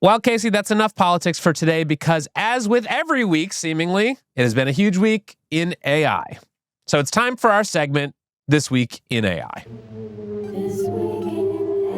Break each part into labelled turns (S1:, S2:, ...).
S1: Well, Casey, that's enough politics for today because as with every week, seemingly, it has been a huge week in AI. So it's time for our segment, This Week in AI.
S2: This week in AI.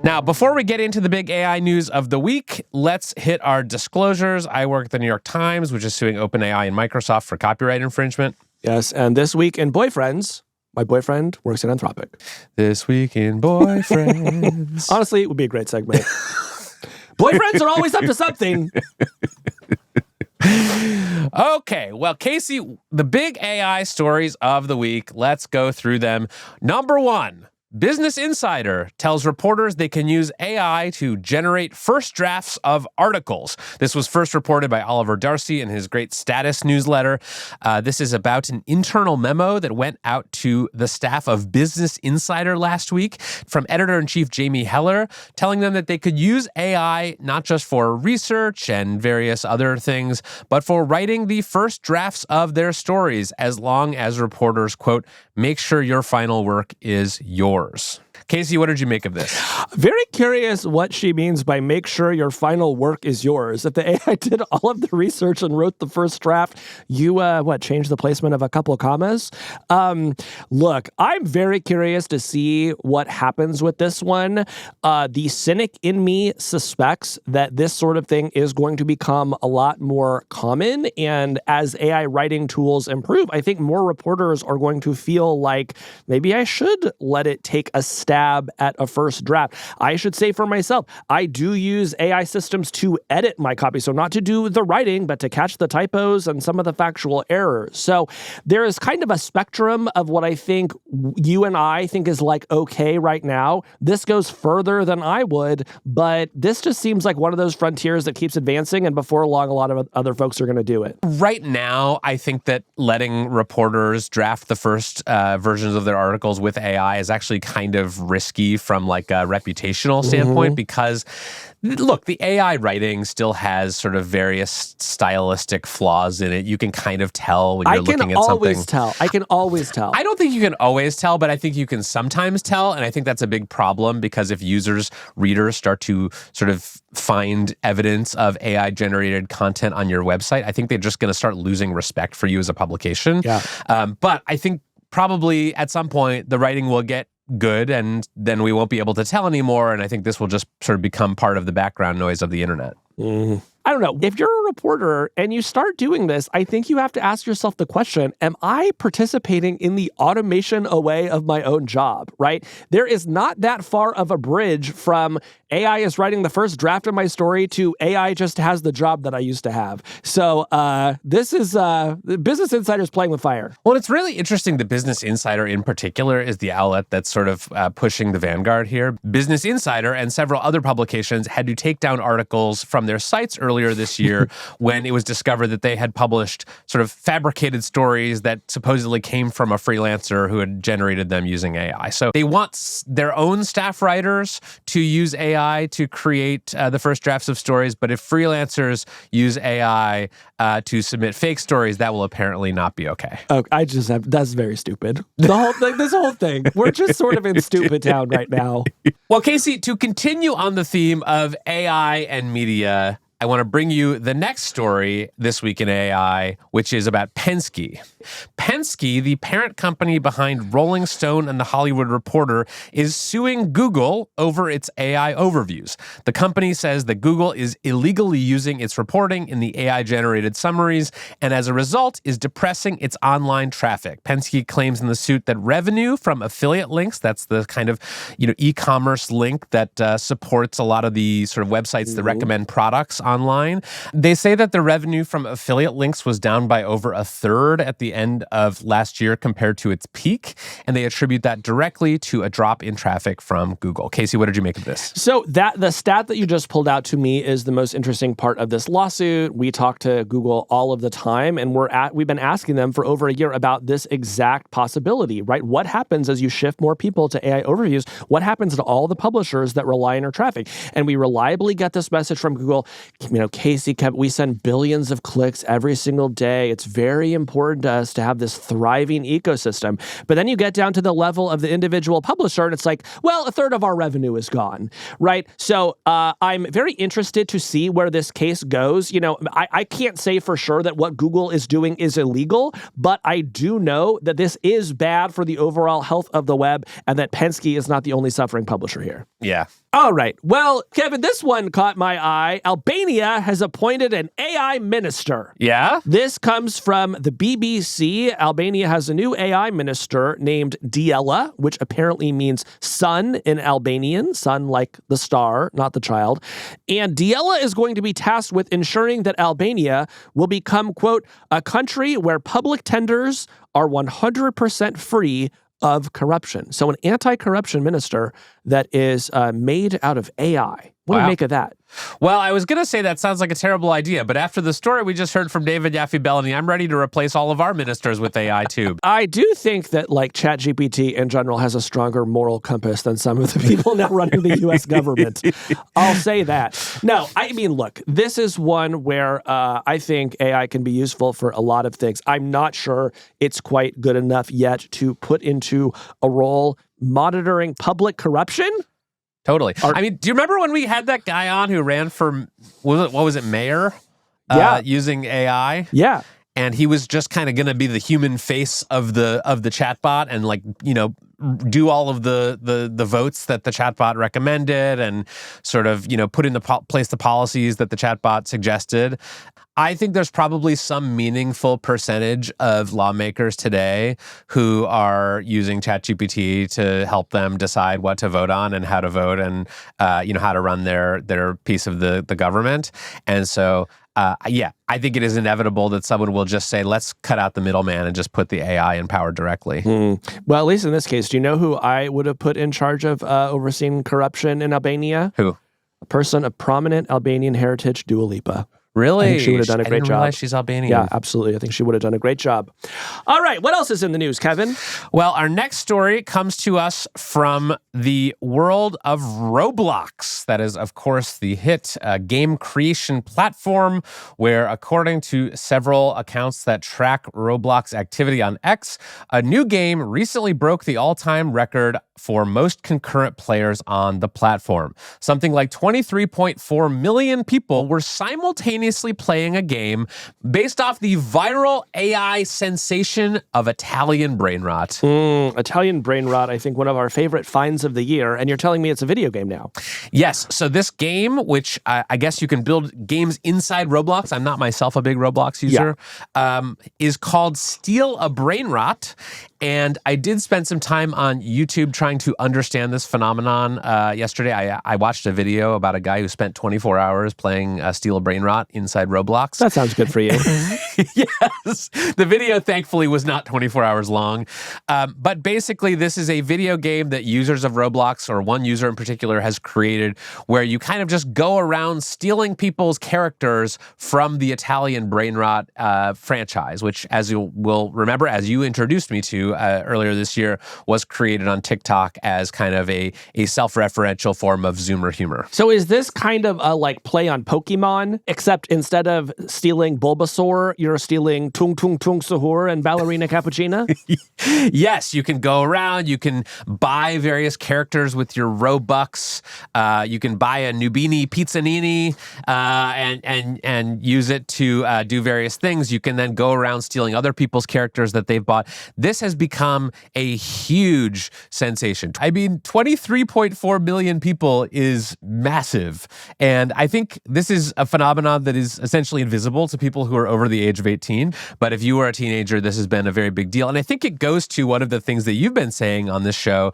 S1: Now, before we get into the big AI news of the week, let's hit our disclosures. I work at the New York Times, which is suing OpenAI and Microsoft for copyright infringement.
S3: Yes, and this week in boyfriends, my boyfriend works at Anthropic.
S1: This week in boyfriends.
S3: Honestly, it would be a great segment. Boyfriends are always up to something.
S1: Okay, well, Casey, the big AI stories of the week, let's go through them. Number one, Business Insider tells reporters they can use AI to generate first drafts of articles. This was first reported by Oliver Darcy in his great status newsletter. This is about an internal memo that went out to the staff of Business Insider last week from editor-in-chief Jamie Heller, telling them that they could use AI not just for research and various other things, but for writing the first drafts of their stories, as long as reporters, quote, make sure your final work is yours. Casey, what did you make of this?
S3: Very curious what she means by make sure your final work is yours. If the AI did all of the research and wrote the first draft, you, changed the placement of a couple of commas? Look, I'm very curious to see what happens with this one. The cynic in me suspects that this sort of thing is going to become a lot more common. And as AI writing tools improve, I think more reporters are going to feel like maybe I should let it take a stab at a first draft. I should say for myself, I do use AI systems to edit my copy. So not to do the writing, but to catch the typos and some of the factual errors. So there is kind of a spectrum of what I think you and I think is like okay right now. This goes further than I would, but this just seems like one of those frontiers that keeps advancing, and before long, a lot of other folks are going to do it.
S1: Right now, I think that letting reporters draft the first versions of their articles with AI is actually kind of risky from like a reputational standpoint because, look, the AI writing still has sort of various stylistic flaws in it. You can kind of tell when you're looking at something.
S3: I can always tell.
S1: I don't think you can always tell, but I think you can sometimes tell, and I think that's a big problem because if readers start to sort of find evidence of AI-generated content on your website, I think they're just going to start losing respect for you as a publication.
S3: Yeah.
S1: But I think probably at some point the writing will get good and then we won't be able to tell anymore. And I think this will just sort of become part of the background noise of the internet.
S3: I don't know. If you're a reporter and you start doing this, I think you have to ask yourself the question, am I participating in the automation away of my own job, right? There is not that far of a bridge from AI is writing the first draft of my story to AI just has the job that I used to have. So this is Business Insider's playing with fire.
S1: Well, it's really interesting. The Business Insider in particular is the outlet that's sort of pushing the vanguard here. Business Insider and several other publications had to take down articles from their sites earlier this year when it was discovered that they had published sort of fabricated stories that supposedly came from a freelancer who had generated them using AI. So they want their own staff writers to use AI to create the first drafts of stories, but if freelancers use AI to submit fake stories, that will apparently not be okay.
S3: Oh, that's very stupid. The whole thing, this whole thing, we're just sort of in stupid town right now.
S1: Well, Casey, to continue on the theme of AI and media, I want to bring you the next story this week in AI, which is about Penske. Penske, the parent company behind Rolling Stone and The Hollywood Reporter, is suing Google over its AI overviews. The company says that Google is illegally using its reporting in the AI-generated summaries, and as a result, is depressing its online traffic. Penske claims in the suit that revenue from affiliate links, that's the kind of e-commerce link that supports a lot of the sort of websites that recommend products online. They say that the revenue from affiliate links was down by over a third at the end of last year compared to its peak, and they attribute that directly to a drop in traffic from Google. Casey, what did you make of this?
S3: So the stat that you just pulled out to me is the most interesting part of this lawsuit. We talk to Google all of the time, and we've been asking them for over a year about this exact possibility, right? What happens as you shift more people to AI overviews? What happens to all the publishers that rely on your traffic? And we reliably get this message from Google: Casey we send billions of clicks every single day. It's very important to us to have this thriving ecosystem. But then you get down to the level of the individual publisher, and it's like, well, a third of our revenue is gone, right? So I'm very interested to see where this case goes. I can't say for sure that what Google is doing is illegal, but I do know that this is bad for the overall health of the web, and that Penske is not the only suffering publisher here.
S1: Yeah.
S3: All right. Well, Kevin, this one caught my eye. Albania has appointed an AI minister.
S1: Yeah?
S3: This comes from the BBC. Albania has a new AI minister named Diela, which apparently means sun in Albanian, sun like the star, not the child. And Diela is going to be tasked with ensuring that Albania will become, quote, a country where public tenders are 100% free of corruption. So an anti-corruption minister that is made out of AI. What do you make of that?
S1: Well, I was going to say that sounds like a terrible idea, but after the story we just heard from David Yaffe-Bellany, I'm ready to replace all of our ministers with AI too.
S3: I do think that ChatGPT in general has a stronger moral compass than some of the people now running the U.S. government. I'll say that. No, I mean, look, this is one where I think AI can be useful for a lot of things. I'm not sure it's quite good enough yet to put into a role monitoring public corruption.
S1: Totally. I mean, do you remember when we had that guy on who ran for, mayor?
S3: Yeah.
S1: Using AI?
S3: Yeah.
S1: And he was just kind of going to be the human face of the chatbot and do all of the votes that the chatbot recommended and sort of, put into place the policies that the chatbot suggested. I think there's probably some meaningful percentage of lawmakers today who are using ChatGPT to help them decide what to vote on and how to vote and, how to run their piece of the government. And so, I think it is inevitable that someone will just say, let's cut out the middleman and just put the AI in power directly.
S3: Well, at least in this case, do you know who I would have put in charge of overseeing corruption in Albania?
S1: Who?
S3: A person of prominent Albanian heritage, Dua Lipa.
S1: Really?
S3: I think she would have done a great
S1: I didn't
S3: job.
S1: realize she's Albanian.
S3: Yeah, absolutely. I think she would have done a great job. All right. What else is in the news, Kevin?
S1: Well, our next story comes to us from the world of Roblox. That is, of course, the hit game creation platform where, according to several accounts that track Roblox activity on X, a new game recently broke the all-time record for most concurrent players on the platform. Something like 23.4 million people were simultaneously playing a game based off the viral AI sensation of Italian Brainrot.
S3: Italian Brainrot, I think one of our favorite finds of the year, and you're telling me it's a video game now.
S1: Yes, so this game, which I guess you can build games inside Roblox, I'm not myself a big Roblox user, is called Steal a Brainrot. And I did spend some time on YouTube trying to understand this phenomenon. Yesterday, I watched a video about a guy who spent 24 hours playing Steal a Brainrot inside Roblox.
S3: That sounds good for you.
S1: Yes. The video, thankfully, was not 24 hours long. But basically, this is a video game that users of Roblox, or one user in particular, has created where you kind of just go around stealing people's characters from the Italian Brainrot franchise, which, as you will remember, as you introduced me to earlier this year, was created on TikTok as kind of a self-referential form of Zoomer humor.
S3: So is this kind of a play on Pokemon, except instead of stealing Bulbasaur, you're stealing Tung Tung Tung Sahur and Ballerina Cappuccina?
S1: Yes, you can go around, you can buy various characters with your Robux, you can buy a Nubini Pizzanini and use it to do various things. You can then go around stealing other people's characters that they've bought. This has become a huge sensation. I mean, 23.4 million people is massive. And I think this is a phenomenon that is essentially invisible to people who are over the age of 18. But if you were a teenager, this has been a very big deal. And I think it goes to one of the things that you've been saying on this show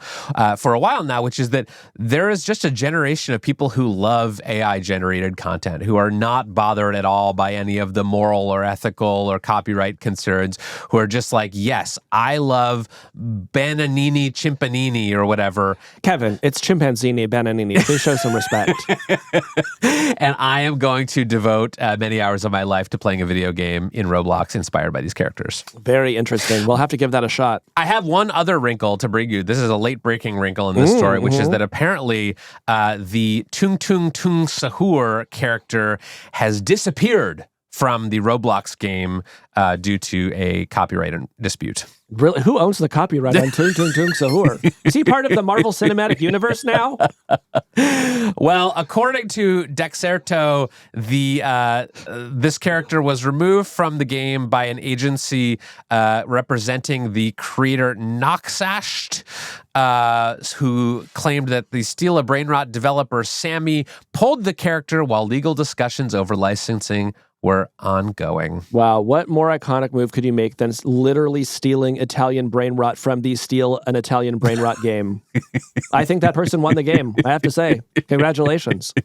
S1: for a while now, which is that there is just a generation of people who love AI-generated content, who are not bothered at all by any of the moral or ethical or copyright concerns, who are just like, yes, I love Bananini Chimpanini or whatever.
S3: Kevin, it's Chimpanzini Bananini. Please show some respect.
S1: And I am going to devote many hours of my life to playing a video game game in Roblox inspired by these characters.
S3: Very interesting. We'll have to give that a shot.
S1: I have one other wrinkle to bring you. This is a late-breaking wrinkle in this story, which is that apparently the Tung Tung Tung Sahur character has disappeared from the Roblox game due to a copyright dispute.
S3: Really? Who owns the copyright on Tung Tung Tung Sahur? Is he part of the Marvel Cinematic Universe now?
S1: Well, according to Dexerto, this character was removed from the game by an agency representing the creator Noxasht, who claimed that the Steal a Brainrot developer Sammy pulled the character while legal discussions over licensing were ongoing.
S3: Wow, what more iconic move could you make than literally stealing Italian Brainrot from the Steal an Italian Brainrot game? I think that person won the game, I have to say. Congratulations.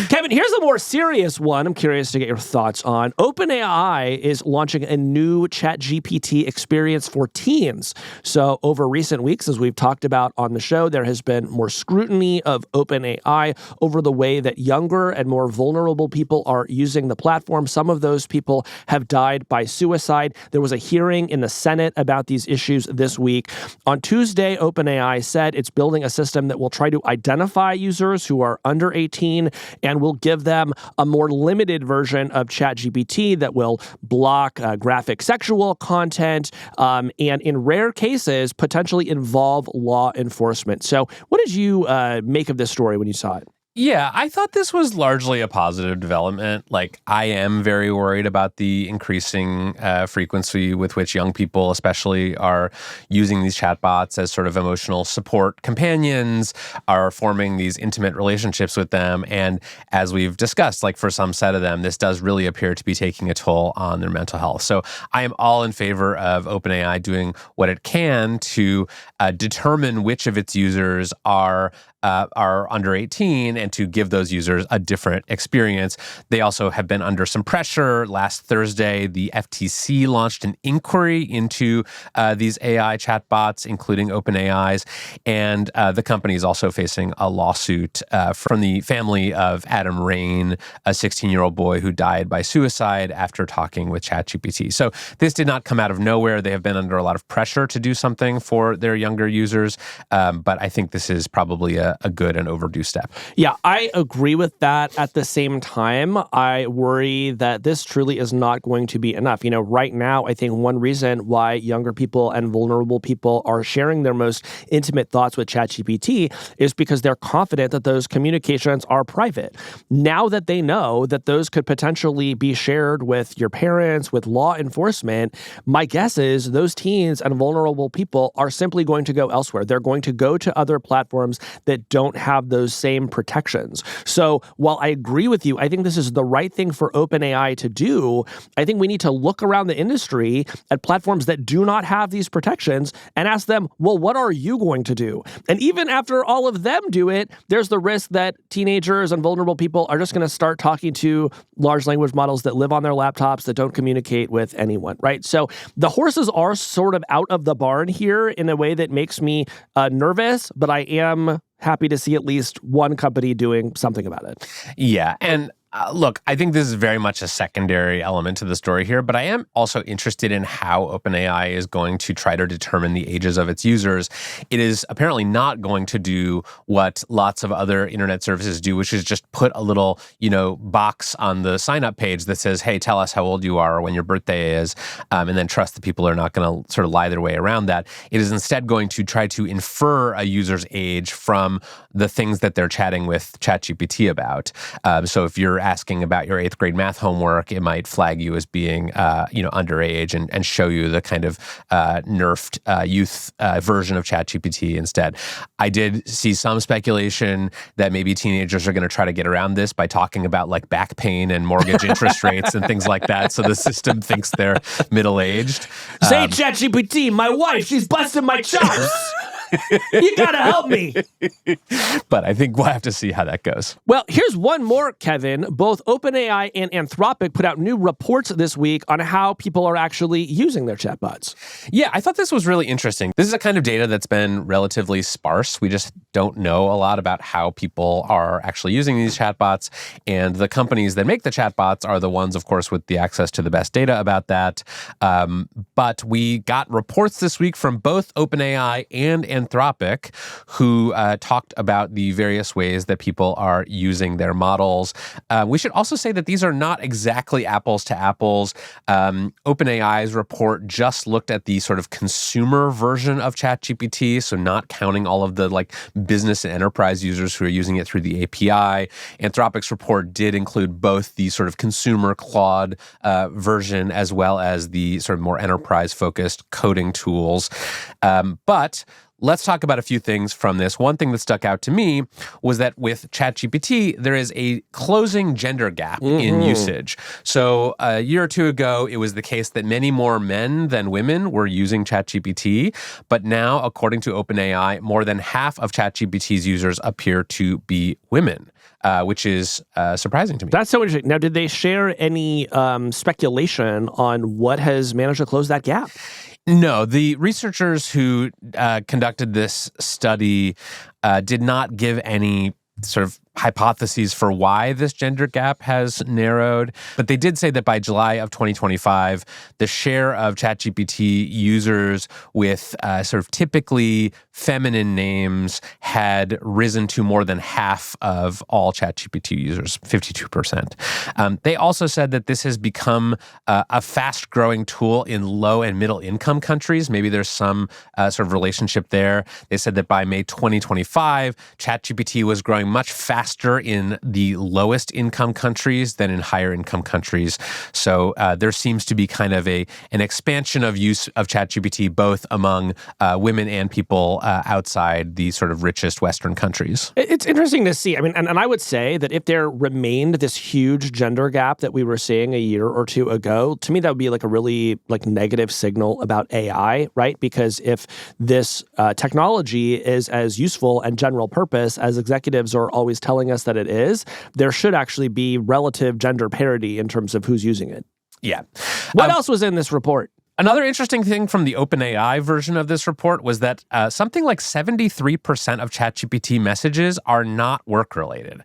S3: Kevin, here's a more serious one I'm curious to get your thoughts on. OpenAI is launching a new ChatGPT experience for teens. So over recent weeks, as we've talked about on the show, there has been more scrutiny of OpenAI over the way that younger and more vulnerable people are using the platform. Some of those people have died by suicide. There was a hearing in the Senate about these issues this week. On Tuesday, OpenAI said it's building a system that will try to identify users who are under 18 and will give them a more limited version of ChatGPT that will block graphic sexual content and in rare cases, potentially involve law enforcement. So what did you make of this story when you saw it?
S1: Yeah, I thought this was largely a positive development. Like, I am very worried about the increasing frequency with which young people especially are using these chatbots as sort of emotional support companions, are forming these intimate relationships with them. And as we've discussed, like for some set of them, this does really appear to be taking a toll on their mental health. So I am all in favor of OpenAI doing what it can to determine which of its users are under 18 and to give those users a different experience. They also have been under some pressure. Last Thursday, the FTC launched an inquiry into these AI chatbots, including OpenAI's, and the company is also facing a lawsuit from the family of Adam Rain, a 16-year-old boy who died by suicide after talking with ChatGPT. So this did not come out of nowhere. They have been under a lot of pressure to do something for their younger users, but I think this is probably a good and overdue step.
S3: Yeah, I agree with that. At the same time, I worry that this truly is not going to be enough. You know, right now, I think one reason why younger people and vulnerable people are sharing their most intimate thoughts with ChatGPT is because they're confident that those communications are private. Now that they know that those could potentially be shared with your parents, with law enforcement, my guess is those teens and vulnerable people are simply going to go elsewhere. They're going to go to other platforms that don't have those same protections. So while I agree with you, I think this is the right thing for OpenAI to do. I think we need to look around the industry at platforms that do not have these protections and ask them, well, what are you going to do? And even after all of them do it, there's the risk that teenagers and vulnerable people are just going to start talking to large language models that live on their laptops that don't communicate with anyone, right? So the horses are sort of out of the barn here in a way that makes me nervous, but I am happy to see at least one company doing something about it.
S1: Yeah, and look, I think this is very much a secondary element to the story here, but I am also interested in how OpenAI is going to try to determine the ages of its users. It is apparently not going to do what lots of other internet services do, which is just put a little, box on the sign-up page that says, hey, tell us how old you are or when your birthday is, and then trust that people are not going to sort of lie their way around that. It is instead going to try to infer a user's age from the things that they're chatting with ChatGPT about. So if you're asking about your 8th grade math homework, it might flag you as being, underage and show you the kind of nerfed youth version of ChatGPT instead. I did see some speculation that maybe teenagers are going to try to get around this by talking about like back pain and mortgage interest rates and things like that. So the system thinks they're middle-aged.
S3: Say ChatGPT, my wife, she's busting my chops. You gotta help me.
S1: But I think we'll have to see how that goes.
S3: Well, here's one more, Kevin. Both OpenAI and Anthropic put out new reports this week on how people are actually using their chatbots.
S1: Yeah, I thought this was really interesting. This is a kind of data that's been relatively sparse. We just don't know a lot about how people are actually using these chatbots. And the companies that make the chatbots are the ones, of course, with the access to the best data about that. But we got reports this week from both OpenAI and Anthropic who talked about the various ways that people are using their models. We should also say that these are not exactly apples to apples. OpenAI's report just looked at the sort of consumer version of ChatGPT, so not counting all of the business and enterprise users who are using it through the API. Anthropic's report did include both the sort of consumer Claude version as well as the sort of more enterprise-focused coding tools. But let's talk about a few things from this. One thing that stuck out to me was that with ChatGPT, there is a closing gender gap in usage. So a year or two ago, it was the case that many more men than women were using ChatGPT. But now, according to OpenAI, more than half of ChatGPT's users appear to be women. Which is surprising to me.
S3: That's so interesting. Now, did they share any speculation on what has managed to close that gap?
S1: No, the researchers who conducted this study did not give any sort of hypotheses for why this gender gap has narrowed. But they did say that by July of 2025, the share of ChatGPT users with sort of typically feminine names had risen to more than half of all ChatGPT users, 52%. They also said that this has become a fast-growing tool in low and middle-income countries. Maybe there's some sort of relationship there. They said that by May 2025, ChatGPT was growing much faster in the lowest income countries than in higher income countries. So there seems to be kind of an expansion of use of ChatGPT both among women and people outside the sort of richest Western countries.
S3: It's interesting to see. I mean, and I would say that if there remained this huge gender gap that we were seeing a year or two ago, to me that would be a really negative signal about AI, right? Because if this technology is as useful and general purpose as executives are always telling us that it is, there should actually be relative gender parity in terms of who's using it.
S1: Yeah.
S3: What else was in this report?
S1: Another interesting thing from the OpenAI version of this report was that something like 73% of ChatGPT messages are not work-related.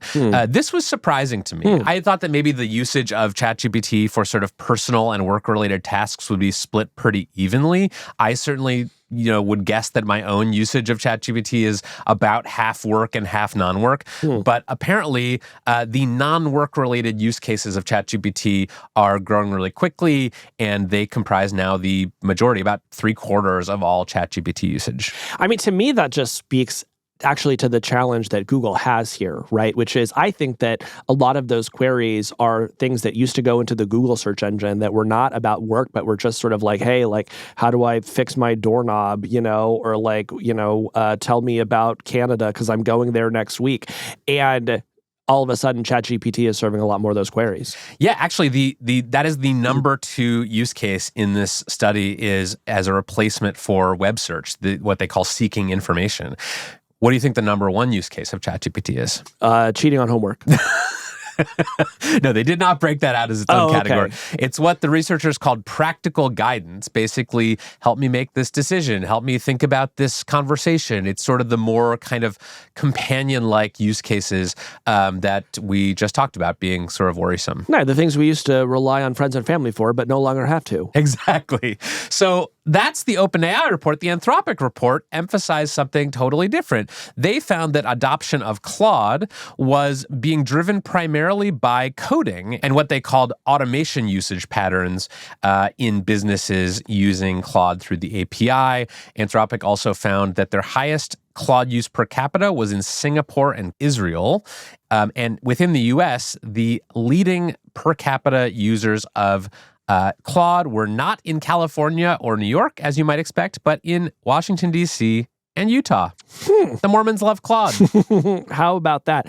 S1: This was surprising to me. I thought that maybe the usage of ChatGPT for sort of personal and work-related tasks would be split pretty evenly. I certainly would guess that my own usage of ChatGPT is about half work and half non-work. But apparently, the non-work related use cases of ChatGPT are growing really quickly, and they comprise now the majority, about 3/4 of all ChatGPT usage.
S3: I mean, to me, that just speaks actually to the challenge that Google has here, right? Which is, I think that a lot of those queries are things that used to go into the Google search engine that were not about work, but were just sort of hey, how do I fix my doorknob, or tell me about Canada because I'm going there next week. And all of a sudden, ChatGPT is serving a lot more of those queries.
S1: Yeah, actually, that is the number 2 use case in this study is as a replacement for web search, what they call seeking information. What do you think the number 1 use case of ChatGPT is?
S3: Cheating on homework.
S1: No, they did not break that out as its own category.
S3: Okay.
S1: It's what the researchers called practical guidance. Basically, help me make this decision. Help me think about this conversation. It's sort of the more kind of companion-like use cases that we just talked about being sort of worrisome.
S3: No, the things we used to rely on friends and family for, but no longer have to.
S1: Exactly. So that's the OpenAI report. The Anthropic report emphasized something totally different. They found that adoption of Claude was being driven primarily by coding and what they called automation usage patterns in businesses using Claude through the API. Anthropic also found that their highest Claude use per capita was in Singapore and Israel. And within the US, the leading per capita users of Claude were not in California or New York, as you might expect, but in Washington, D.C. and Utah. The Mormons love Claude.
S3: How about that?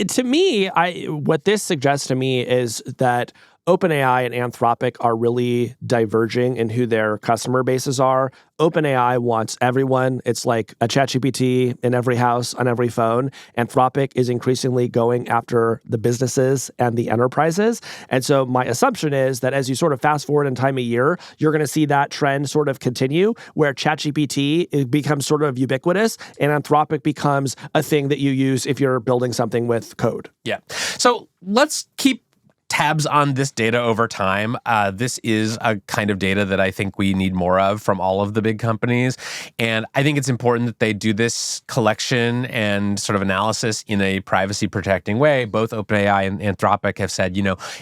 S3: To me, what this suggests to me is that OpenAI and Anthropic are really diverging in who their customer bases are. OpenAI wants everyone. It's like a ChatGPT in every house, on every phone. Anthropic is increasingly going after the businesses and the enterprises. And so my assumption is that as you sort of fast forward in time a year, you're going to see that trend sort of continue where ChatGPT it becomes sort of ubiquitous and Anthropic becomes a thing that you use if you're building something with code.
S1: Yeah. So let's keep tabs on this data over time. This is a kind of data that I think we need more of from all of the big companies. And I think it's important that they do this collection and sort of analysis in a privacy protecting way. Both OpenAI and Anthropic have said,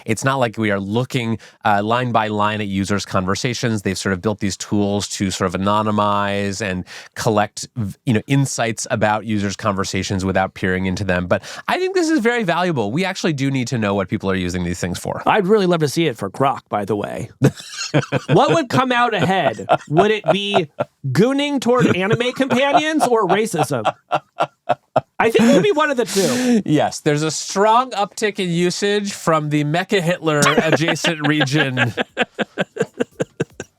S1: it's not like we are looking line by line at users' conversations. They've sort of built these tools to sort of anonymize and collect, insights about users' conversations without peering into them. But I think this is very valuable. We actually do need to know what people are using these things for.
S3: I'd really love to see it for Grok, by the way. What would come out ahead? Would it be gooning toward anime companions or racism? I think it would be one of the two.
S1: Yes, there's a strong uptick in usage from the Mecha Hitler adjacent region.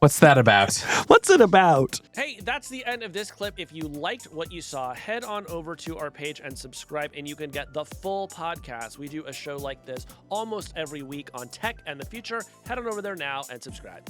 S1: What's that about?
S3: What's it about? Hey, that's the end of this clip. If you liked what you saw, head on over to our page and subscribe, and you can get the full podcast. We do a show like this almost every week on tech and the future. Head on over there now and subscribe.